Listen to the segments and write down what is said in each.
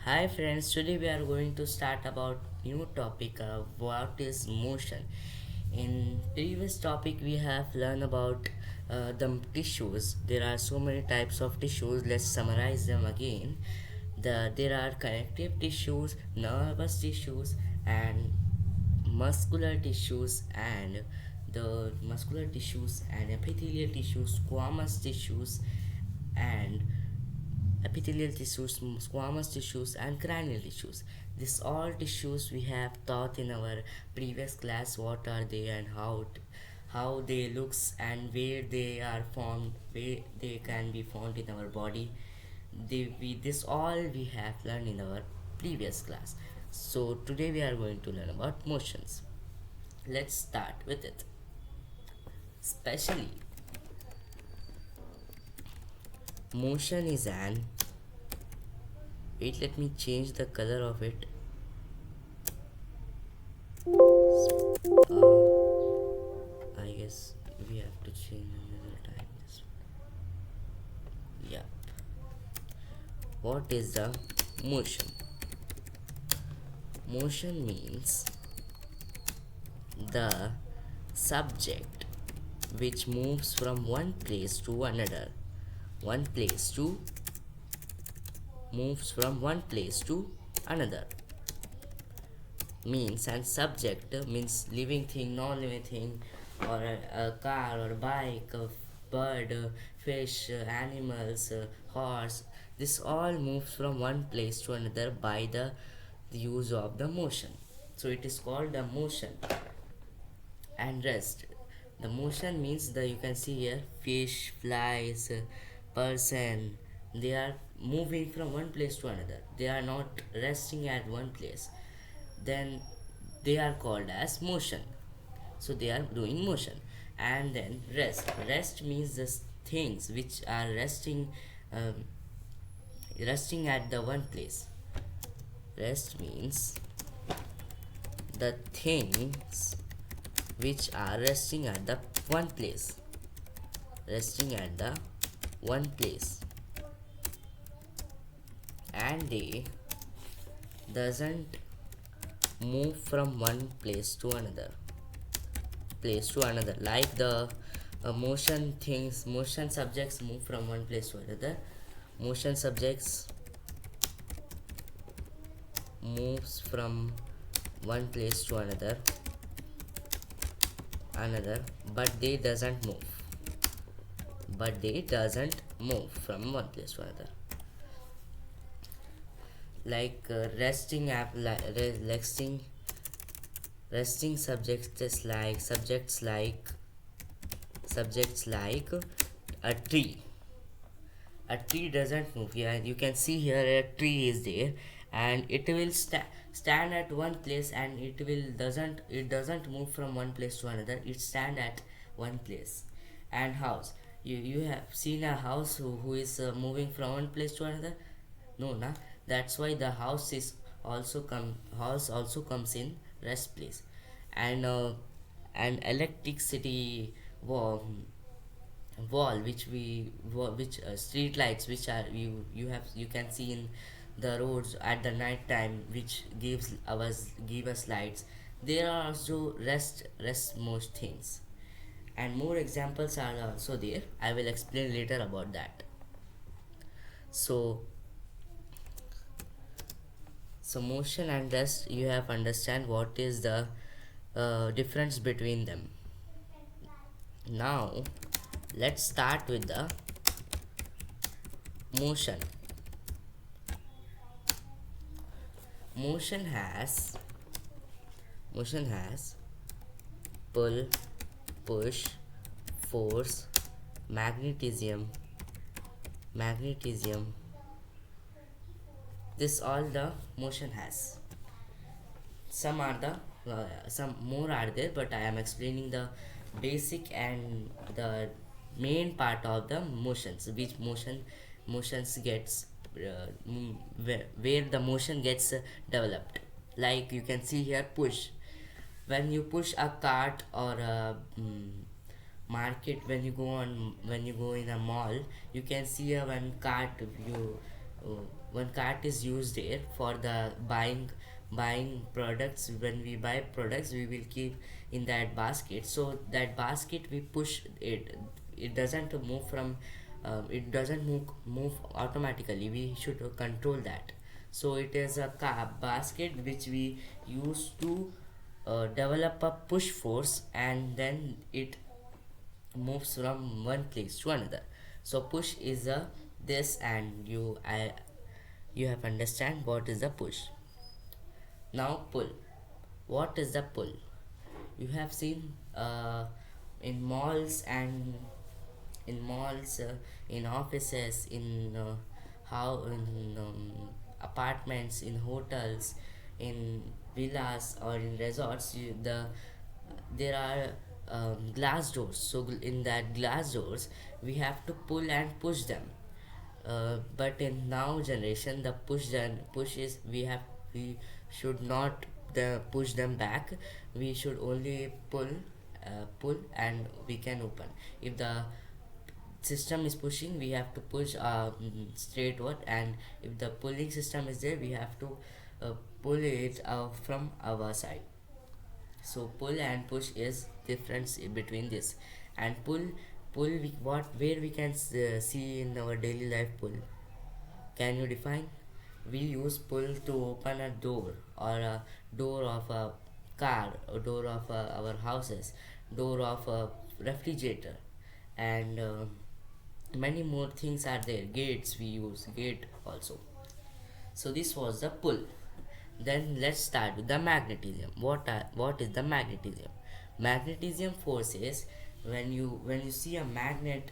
Hi friends, today we are going to start about new topic of what is motion. In previous topic we have learned about the tissues. There are so many types of tissues. Let's summarize them again. There are connective tissues, nervous tissues, and muscular tissues and the muscular tissues and epithelial tissues, squamous tissues, and epithelial tissues, squamous tissues, and cranial tissues. These all tissues we have taught in our previous class. What are they and how they looks and where they are formed, where they can be found in our body. This all we have learned in our previous class. So today we are going to learn about motions. Let's start with it. Especially, motion is an. Wait, let me change the color of it. I guess we have to change another time this one. Yeah. What is the motion? Motion means the subject which moves from one place to another. One place to moves from one place to another. Means and subject means living thing, non-living thing, or a car or bike, a bird, fish, animals, horse. This all moves from one place to another by the use of the motion. So it is called the motion. And rest, the motion means the you can see here fish, flies, person. They are moving from one place to another. They are not resting at one place. Then they are called as motion. So they are doing motion. And then rest means the things which are um, resting at the one place. Rest means the things which are resting at the one place. Resting at the one place. And they doesn't move from one place to another, like the motion subjects move from one place to another. Motion subjects moves from one place to another, but they doesn't move from one place to another. Like resting subjects like a tree. A tree doesn't move. Yeah, you can see here a tree is there, and it will stand at one place, and it doesn't move from one place to another. It stand at one place. And house, you have seen a house who is moving from one place to another? No, na. That's why the house also comes in rest place. And electricity wall which street lights which are you can see in the roads at the night time, which give us lights. There are also rest most things, and more examples are also there. I will explain later about that. So so motion and rest, you have understand what is the difference between them. Now let's start with the motion. Motion has motion has pull, push, force, magnetism. This all the motion has. Some more are there, but I am explaining the basic and the main part of the motions, which motions gets where the motion gets developed. Like you can see here, push. When you push a cart or a market, when you go in a mall, you can see a one cart. uh, one cart is used there for the buying products. When we buy products, we will keep in that basket, so that basket we push it. It doesn't move from it doesn't move automatically. We should control that. So it is a basket which we use to develop a push force, and then it moves from one place to another. So push is a this, and you have understand what is the push. Now pull. What is the pull? You have seen in malls and in offices, in how in apartments, in hotels, in villas or in resorts. There are glass doors. So in that glass doors, we have to pull and push them. But in now generation, the push is we should not push them back. We should only pull and we can open. If the system is pushing, we have to push straightward, and if the pulling system is there, we have to pull it from our side. So pull and push is difference between this. And pull what where we can see in our daily life. Pull, can you define? We use pull to open a door, or a door of a car, or door of our houses, door of a refrigerator, and many more things are there. Gates, we use gate also. So this was the pull. Then let's start with the magnetism. What is the magnetism? Magnetism force is when you see a magnet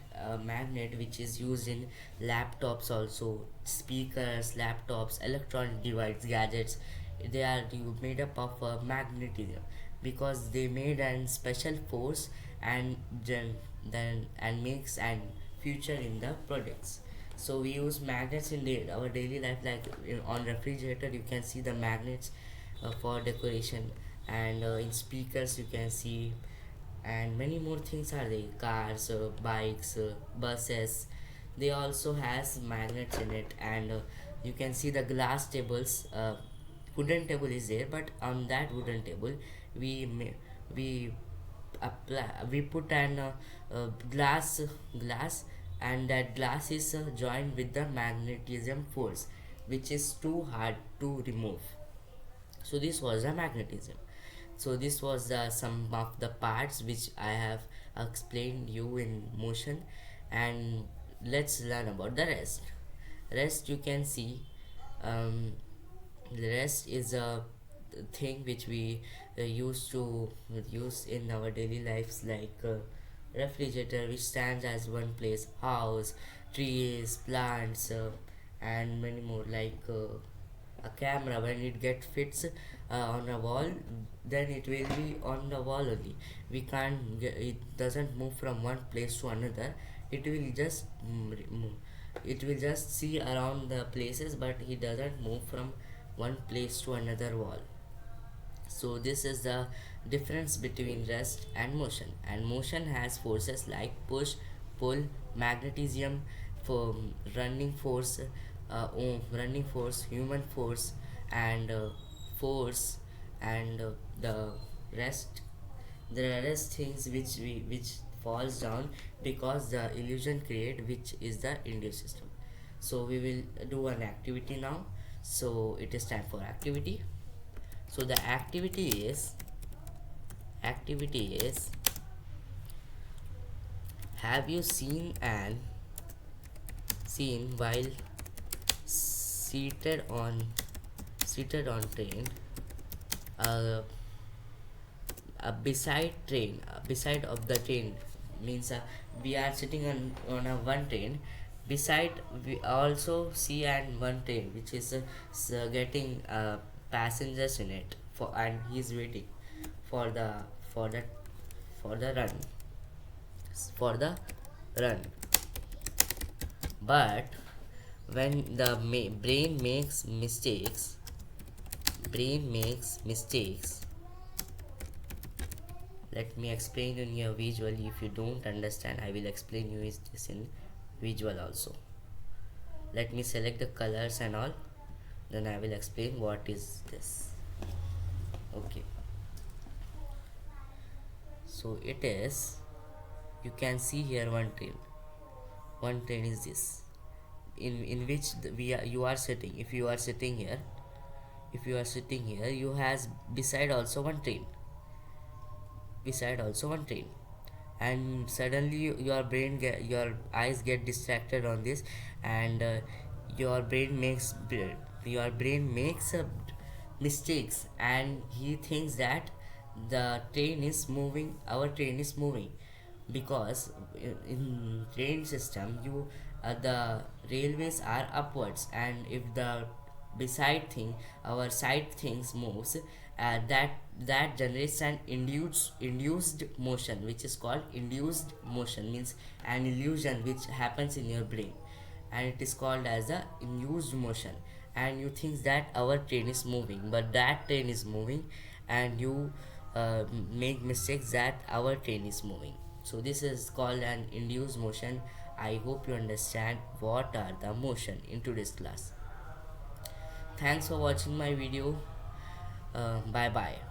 which is used in laptops also, speakers, laptops, electronic device, gadgets. They are made up of magnetism, because they made an special force, and then and makes an future in the products. So we use magnets in our daily life, like on refrigerator you can see the magnets for decoration, and in speakers you can see, and many more things are there. Cars, bikes, buses, they also has magnets in it. And you can see the glass tables. Wooden table is there, but on that wooden table we we put an glass, and that glass is joined with the magnetism force, which is too hard to remove. So this was the magnetism. So this was the some of the parts which I have explained you in motion. And let's learn about the rest. You can see, um, the rest is a thing which we used to use in our daily lives, like refrigerator, which stands as one place, house, trees, plants, and many more, like a camera. When it get fits on a wall, then it will be on the wall only. It doesn't move from one place to another. It will just it will just see around the places, but it doesn't move from one place to another wall. So this is the difference between rest and motion. And motion has forces like push, pull, magnetism, for running force, human force, and force, and the rest. There are rest things which falls down because the illusion create, which is the induced system. So we will do an activity now. So it is time for activity. So the activity is, have you seen while seated on train, uh, beside of the train, means we are sitting on a one train. Beside we also see an one train which is getting passengers in it, for and he's waiting for the for the for the run for the run. But when the brain makes mistakes. Let me explain in your visual. If you don't understand, I will explain you this in visual also. Let me select the colors and all, then I will explain what is this. Okay, so it is, you can see here one train is this, in which we are, you are sitting. If you are sitting here, you has beside also one train, and suddenly your eyes get distracted on this, and your brain makes mistakes, and he thinks that our train is moving, because in train system, the railways are upwards, and if the beside thing, our side things moves, that generates an induced motion, which is called induced motion, means an illusion which happens in your brain, and it is called as a induced motion. And you think that our train is moving, but that train is moving, and you make mistakes that our train is moving. So this is called an induced motion. I hope you understand what are the motion in today's class. Thanks for watching my video. Bye bye.